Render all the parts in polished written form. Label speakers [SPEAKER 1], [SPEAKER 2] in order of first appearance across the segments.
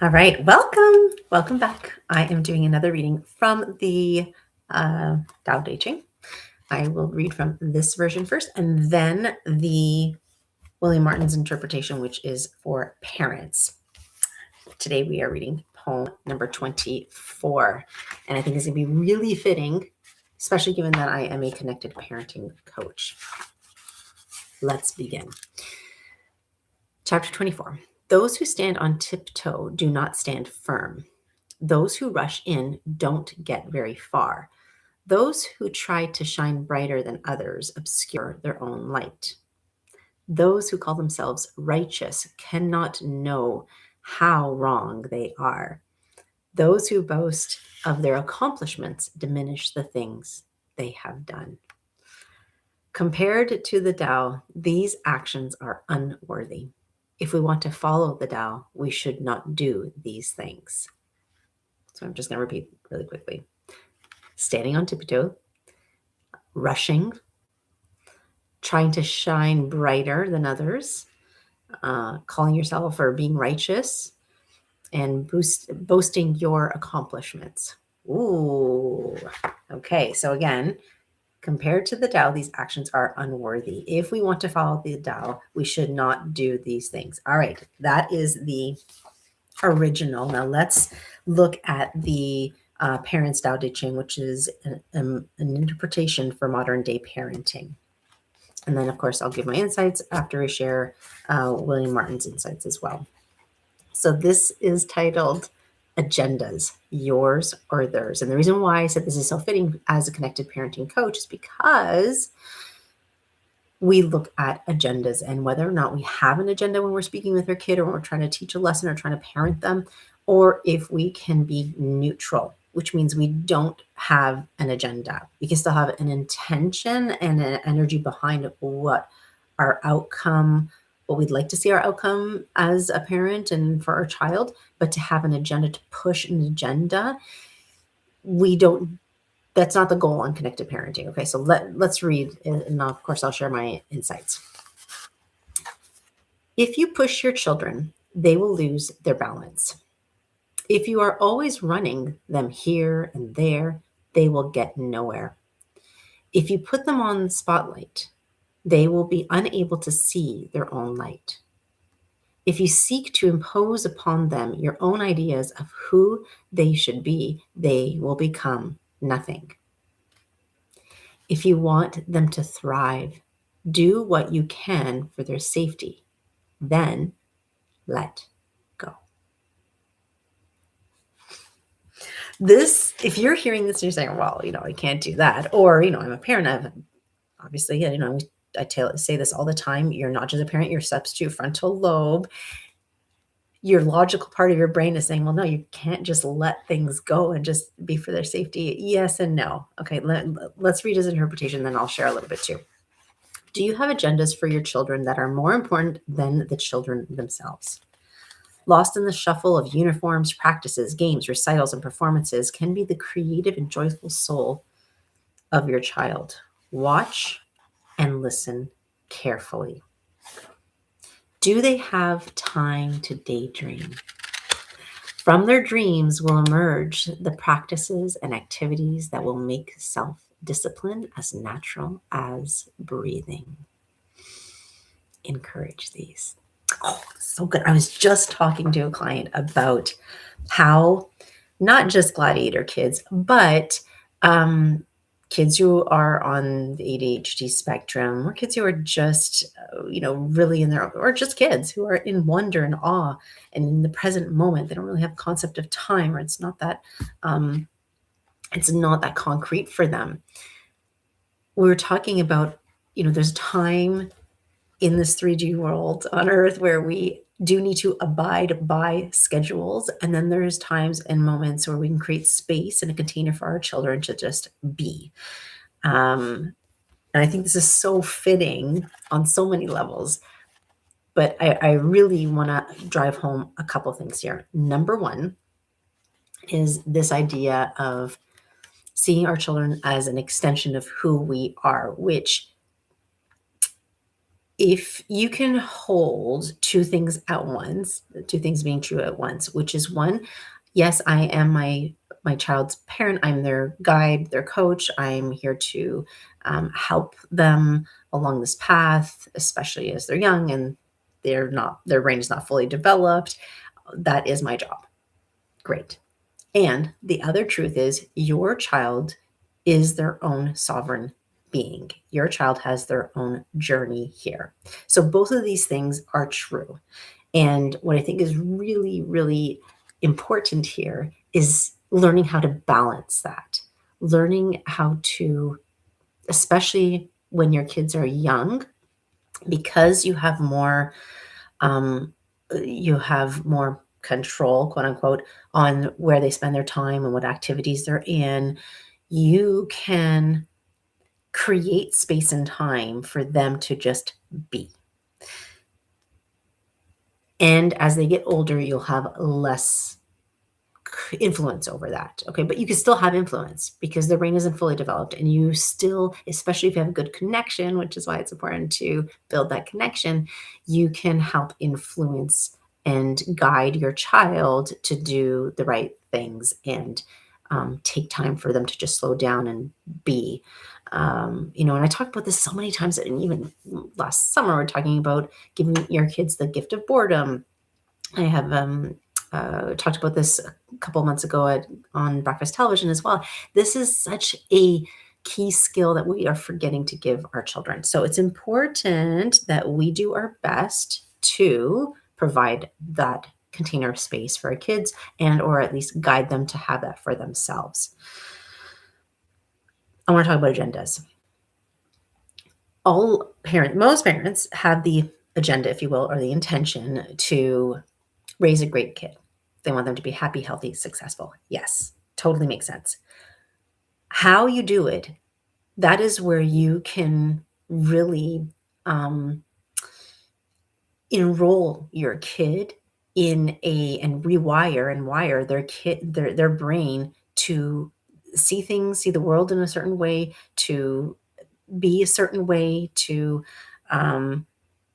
[SPEAKER 1] All right, welcome. Welcome back. I am doing another reading from the Tao Te Ching. I will read from this version first and then the William Martin's interpretation, which is for parents. Today we are reading poem number 24, and I think it's going to be really fitting, especially given that I am a connected parenting coach. Let's begin. Chapter 24. Those who stand on tiptoe do not stand firm. Those who rush in don't get very far. Those who try to shine brighter than others obscure their own light. Those who call themselves righteous cannot know how wrong they are. Those who boast of their accomplishments diminish the things they have done. Compared to the Tao, these actions are unworthy. If we want to follow the Tao, we should not do these things. So I'm just going to repeat really quickly. Standing on tiptoe, rushing, trying to shine brighter than others, calling yourself or being righteous, and boasting your accomplishments. Ooh, okay. So again, compared to the Tao, these actions are unworthy. If we want to follow the Tao, we should not do these things. All right, that is the original. Now let's look at the Parents Tao Te Ching, which is an interpretation for modern day parenting. And then, of course, I'll give my insights after I share William Martin's insights as well. So this is titled Agendas, Yours or Theirs. And the reason why I said this is so fitting as a connected parenting coach is because we look at agendas and whether or not we have an agenda when we're speaking with our kid or when we're trying to teach a lesson or trying to parent them, or if we can be neutral, which means we don't have an agenda. We can still have an intention and an energy behind what our outcome, what we'd like to see our outcome as a parent and for our child, but to have an agenda, to push an agenda, we don't, that's not the goal on connected parenting. Okay, so let's read, and of course I'll share my insights. If you push your children, they will lose their balance. If you are always running them here and there, they will get nowhere. If you put them on the spotlight, they will be unable to see their own light. If you seek to impose upon them your own ideas of who they should be, they will become nothing. If you want them to thrive, do what you can for their safety. Then let go. This, if you're hearing this and you're saying, well, I can't do that. Or, I'm a parent. Obviously, I say this all the time. You're not just a parent, you're substitute frontal lobe. Your logical part of your brain is saying, well, no, you can't just let things go and just be for their safety. Yes and no. Okay, let's read his interpretation, then I'll share a little bit too. Do you have agendas for your children that are more important than the children themselves? Lost in the shuffle of uniforms, practices, games, recitals, and performances can be the creative and joyful soul of your child. Watch and listen carefully. Do they have time to daydream? From their dreams will emerge the practices and activities that will make self-discipline as natural as breathing. Encourage these. Oh, so good. I was just talking to a client about how not just gladiator kids, but kids who are on the ADHD spectrum, or kids who are just, really in their, or just kids who are in wonder and awe and in the present moment. They don't really have a concept of time, or it's not that concrete for them. We were talking about, there's time in this 3D world on Earth where we do need to abide by schedules. And then there's times and moments where we can create space and a container for our children to just be. And I think this is so fitting on so many levels. But I really want to drive home a couple things here. Number one is this idea of seeing our children as an extension of who we are, which if you can hold two things at once, two things being true at once, which is one, yes, I am my child's parent. I'm their guide, their coach. I'm here to help them along this path, especially as they're young and their brain is not fully developed. That is my job. Great. And the other truth is your child is their own sovereign being. Your child has their own journey here. So both of these things are true. And what I think is really, really important here is learning how to balance that, learning how to, especially when your kids are young, because um, you have more control, quote unquote, on where they spend their time and what activities they're in. You can create space and time for them to just be. And as they get older, you'll have less influence over that. Okay. But you can still have influence because their brain isn't fully developed. And you still, especially if you have a good connection, which is why it's important to build that connection, you can help influence and guide your child to do the right things and take time for them to just slow down and be. And I talked about this so many times, and even last summer, we're talking about giving your kids the gift of boredom. I have talked about this a couple months ago on breakfast television as well. This is such a key skill that we are forgetting to give our children. So it's important that we do our best to provide that container of space for our kids and or at least guide them to have that for themselves. I want to talk about agendas. Most parents have the agenda, if you will, or the intention to raise a great kid. They want them to be happy, healthy, successful. Yes, totally makes sense. How you do it, that is where you can really enroll your kid and rewire and wire their brain to see the world in a certain way, to be a certain way, to um,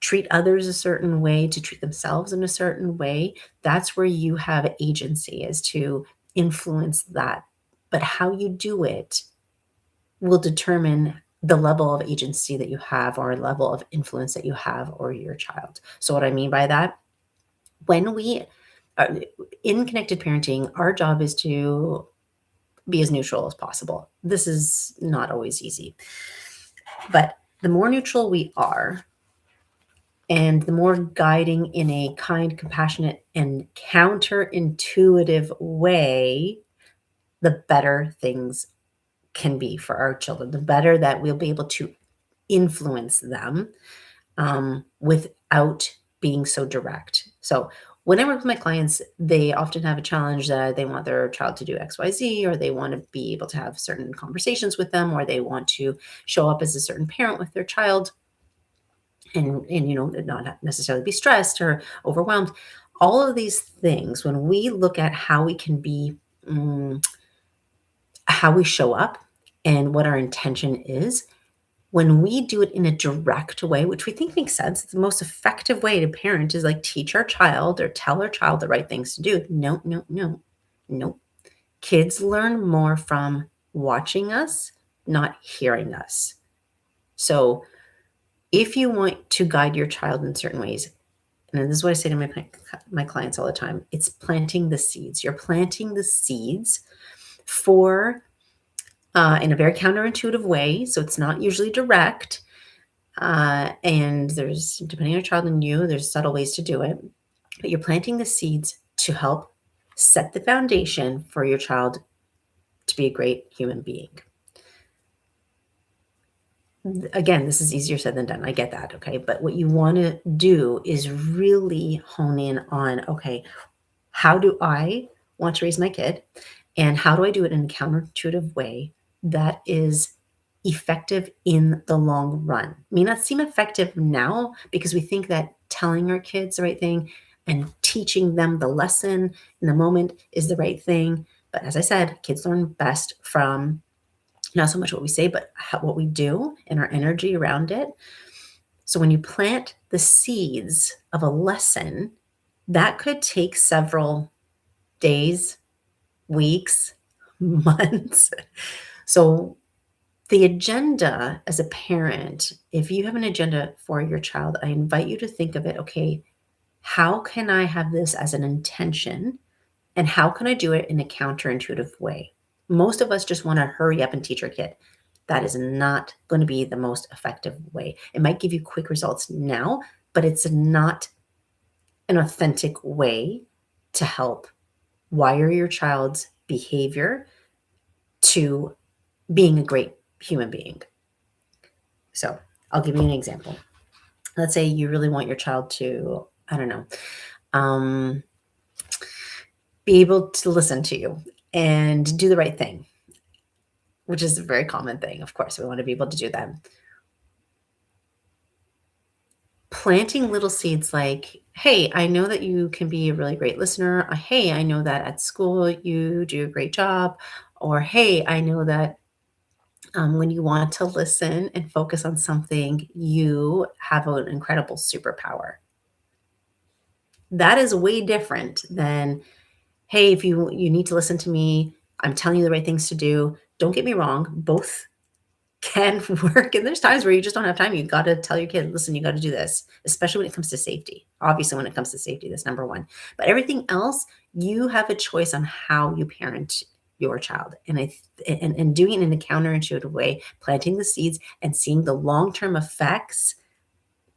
[SPEAKER 1] treat others a certain way, to treat themselves in a certain way. That's where you have agency, is to influence that. But how you do it will determine the level of agency that you have or level of influence that you have over your child. So what I mean by that, when we are in connected parenting, our job is to be as neutral as possible. This is not always easy. But the more neutral we are, and the more guiding in a kind, compassionate, and counterintuitive way, the better things can be for our children, the better that we'll be able to influence them without being so direct. So when I work with my clients, they often have a challenge that they want their child to do XYZ, or they want to be able to have certain conversations with them, or they want to show up as a certain parent with their child and not necessarily be stressed or overwhelmed. All of these things, when we look at how we can be, how we show up and what our intention is, when we do it in a direct way, which we think makes sense, it's the most effective way to parent is like teach our child or tell our child the right things to do. No, no, no, no. Kids learn more from watching us, not hearing us. So if you want to guide your child in certain ways, and this is what I say to my clients all the time, it's planting the seeds. You're planting the seeds for in a very counterintuitive way. So it's not usually direct. And there's, depending on your child and you, there's subtle ways to do it. But you're planting the seeds to help set the foundation for your child to be a great human being. Again, this is easier said than done. I get that. Okay. But what you want to do is really hone in on, okay, how do I want to raise my kid? And how do I do it in a counterintuitive way that is effective in the long run? It may not seem effective now because we think that telling our kids the right thing and teaching them the lesson in the moment is the right thing. But as I said, kids learn best from not so much what we say, but what we do and our energy around it. So when you plant the seeds of a lesson, that could take several days, weeks, months. So the agenda as a parent, if you have an agenda for your child, I invite you to think of it, okay, how can I have this as an intention? And how can I do it in a counterintuitive way? Most of us just want to hurry up and teach our kid. That is not going to be the most effective way. It might give you quick results now, but it's not an authentic way to help wire your child's behavior to being a great human being. So I'll give you an example. Let's say you really want your child to, I don't know, be able to listen to you and do the right thing, which is a very common thing. Of course, we want to be able to do that. Planting little seeds like, hey, I know that you can be a really great listener. Hey, I know that at school you do a great job. Or, hey, I know that when you want to listen and focus on something, you have an incredible superpower. That is way different than, hey, if you need to listen to me, I'm telling you the right things to do. Don't get me wrong, both can work. And there's times where you just don't have time. You got to tell your kid, listen, you got to do this, especially when it comes to safety. Obviously, when it comes to safety, that's number one. But everything else, you have a choice on how you parent your child. And doing it in a counterintuitive way, planting the seeds and seeing the long-term effects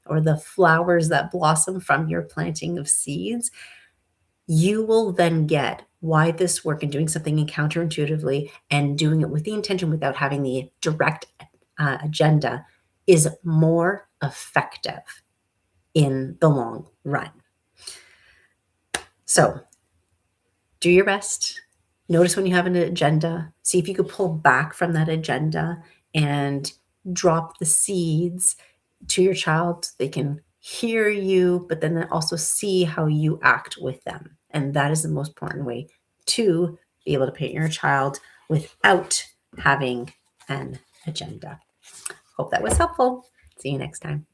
[SPEAKER 1] or the flowers that blossom from your planting of seeds, you will then get why this work and doing something counterintuitively and doing it with the intention without having the direct agenda is more effective in the long run. So do your best. Notice when you have an agenda. See if you could pull back from that agenda and drop the seeds to your child so they can hear you, but then also see how you act with them. And that is the most important way to be able to parent your child without having an agenda. Hope that was helpful. See you next time.